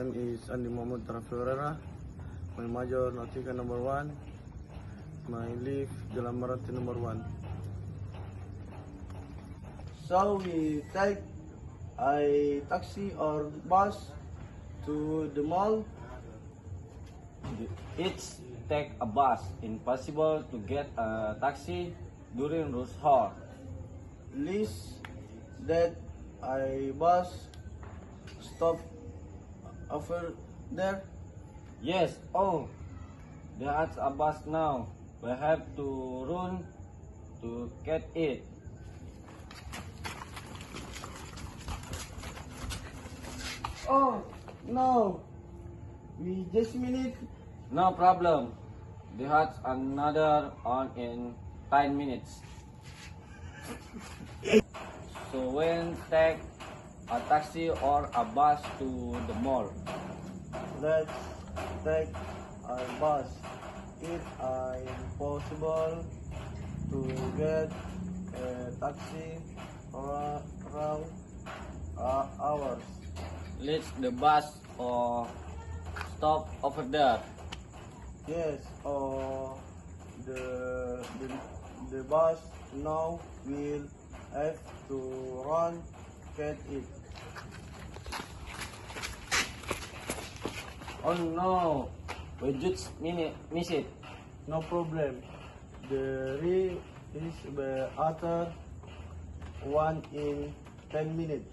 name is Andy Muhammad Ferreira. My major Nautica number 1. My leave Jalan Meranti number 1. So we take a taxi or bus to the mall. It's take a bus. Impossible to get a taxi during rush hour. List that a bus stop over there. Yes. Oh, there's a bus now. We have to run to get it. Oh no, we just minute. No problem. There's another on in 10 minutes. So when take a taxi or a bus to the mall. Let's take a bus. It's impossible to get a taxi around hours. Let the bus or stop over there. Yes, the bus now will have to run get it. Oh no, we just miss it. No problem. The re is the other one in 10 minutes.